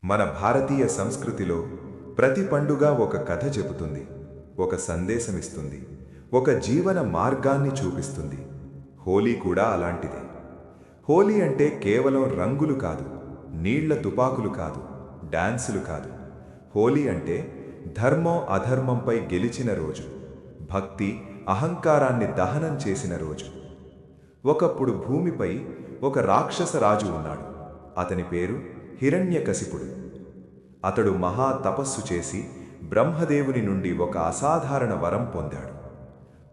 మన భారతీయ సంస్కృతిలో ప్రతి పండుగ ఒక కథ చెబుతుంది, ఒక సందేశమిస్తుంది, ఒక జీవన మార్గాన్ని చూపిస్తుంది. హోలీ కూడా అలాంటిదే. హోలీ అంటే కేవలం రంగులు కాదు, నీళ్ల తుపాకులు కాదు, డాన్సులు కాదు. హోలీ అంటే ధర్మం అధర్మంపై గెలిచిన రోజు, భక్తి అహంకారాన్ని దహనం చేసిన రోజు. ఒకప్పుడు భూమిపై ఒక రాక్షస రాజు ఉన్నాడు. అతని పేరు హిరణ్యకశిపుడు. అతడు మహా తపస్సు చేసి బ్రహ్మదేవుని నుండి ఒక అసాధారణ వరం పొందాడు.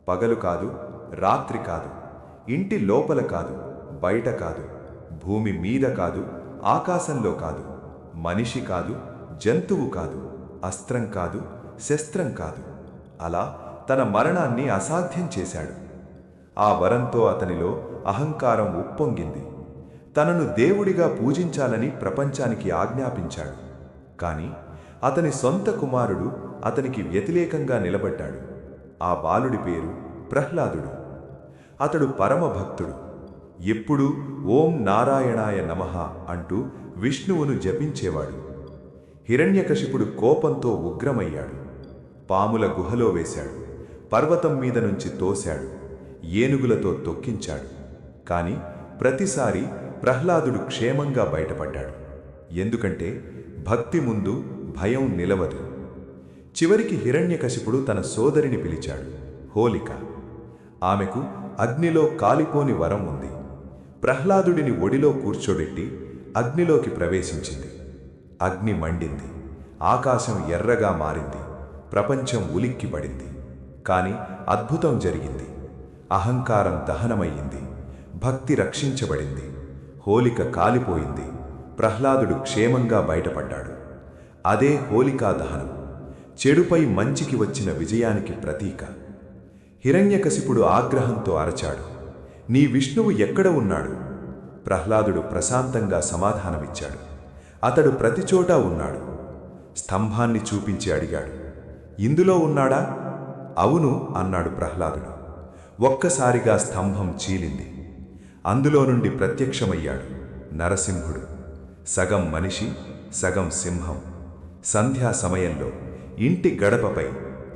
పగలు కాదు, రాత్రి కాదు, ఇంటి లోపల కాదు, బయట కాదు, భూమి మీద కాదు, ఆకాశంలో కాదు, మనిషి కాదు, జంతువు కాదు, అస్త్రం కాదు, శస్త్రం కాదు, అలా తన మరణాన్ని అసాధ్యం చేశాడు. ఆ వరంతో అతనిలో అహంకారం ఉప్పొంగింది. తనను దేవుడిగా పూజించాలని ప్రపంచానికి ఆజ్ఞాపించాడు. కాని అతని సొంత కుమారుడు అతనికి వ్యతిరేకంగా నిలబడ్డాడు. ఆ బాలుడి పేరు ప్రహ్లాదుడు. అతడు పరమభక్తుడు. ఎప్పుడూ ఓం నారాయణాయ నమః అంటూ విష్ణువును జపించేవాడు. హిరణ్యకశిపుడు కోపంతో ఉగ్రమయ్యాడు. పాముల గుహలో వేశాడు, పర్వతం మీద నుంచి తోశాడు, ఏనుగులతో తొక్కించాడు. కాని ప్రతిసారి ప్రహ్లాదుడు క్షేమంగా బయటపడ్డాడు. ఎందుకంటే భక్తి ముందు భయం నిలవదు. చివరికి హిరణ్యకశిపుడు తన సోదరిని పిలిచాడు, హోలిక. ఆమెకు అగ్నిలో కాలిపోని వరం ఉంది. ప్రహ్లాదుడిని ఒడిలో కూర్చోబెట్టి అగ్నిలోకి ప్రవేశించింది. అగ్ని మండింది, ఆకాశం ఎర్రగా మారింది, ప్రపంచం ఉలిక్కిపడింది. కాని అద్భుతం జరిగింది. అహంకారం దహనమయ్యింది, భక్తి రక్షించబడింది, హోలిక కాలిపోయింది, ప్రహ్లాదుడు క్షేమంగా బయటపడ్డాడు. అదే హోలికా దహనం, చెడుపై మంచికి వచ్చిన విజయానికి ప్రతీక. హిరణ్యకశిపుడు ఆగ్రహంతో అరచాడు, నీ విష్ణువు ఎక్కడ ఉన్నాడు? ప్రహ్లాదుడు ప్రశాంతంగా సమాధానమిచ్చాడు, అతడు ప్రతిచోటా ఉన్నాడు. స్తంభాన్ని చూపించి అడిగాడు, ఇందులో ఉన్నాడా? అవును అన్నాడు ప్రహ్లాదుడు. ఒక్కసారిగా స్తంభం చీలింది. అందులో నుండి ప్రత్యక్షమయ్యాడు నరసింహుడు. సగం మనిషి, సగం సింహం. సంధ్యా సమయంలో ఇంటి గడపపై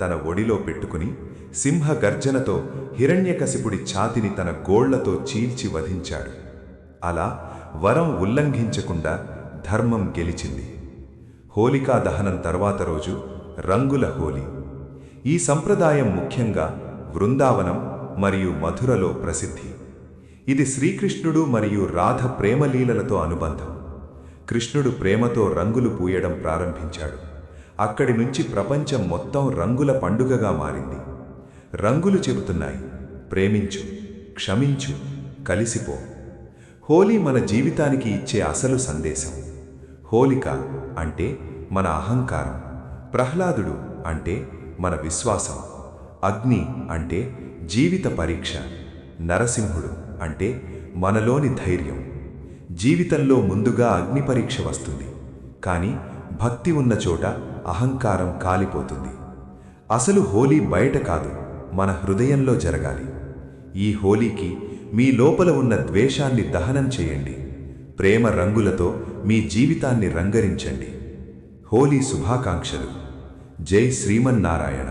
తన ఒడిలో పెట్టుకుని సింహ గర్జనతో హిరణ్యకశిపుడి ఛాతిని తన గోళ్లతో చీల్చి వధించాడు. అలా వరం ఉల్లంఘించకుండా ధర్మం గెలిచింది. హోలికా దహనం తర్వాత రోజు రంగుల హోలీ. ఈ సంప్రదాయం ముఖ్యంగా వృందావనం మరియు మధురలో ప్రసిద్ధి. ఇది శ్రీకృష్ణుడు మరియు రాధ ప్రేమలీలలతో అనుబంధం. కృష్ణుడు ప్రేమతో రంగులు పూయడం ప్రారంభించాడు. అక్కడి నుంచి ప్రపంచం మొత్తం రంగుల పండుగగా మారింది. రంగులు చెబుతున్నాయి, ప్రేమించు, క్షమించు, కలిసిపో. హోలీ మన జీవితానికి ఇచ్చే అసలు సందేశం. హోలిక అంటే మన అహంకారం, ప్రహ్లాదుడు అంటే మన విశ్వాసం, అగ్ని అంటే జీవిత పరీక్ష, నరసింహుడు అంటే మనలోని ధైర్యం. జీవితంలో ముందుగా అగ్ని పరీక్ష వస్తుంది, కానీ భక్తి ఉన్న చోట అహంకారం కాలిపోతుంది. అసలు హోలీ బయట కాదు, మన హృదయంలో జరగాలి. ఈ హోలీకి మీ లోపల ఉన్న ద్వేషాన్ని దహనం చేయండి. ప్రేమ రంగులతో మీ జీవితాన్ని రంగరించండి. హోలీ శుభాకాంక్షలు. జై శ్రీమన్నారాయణ.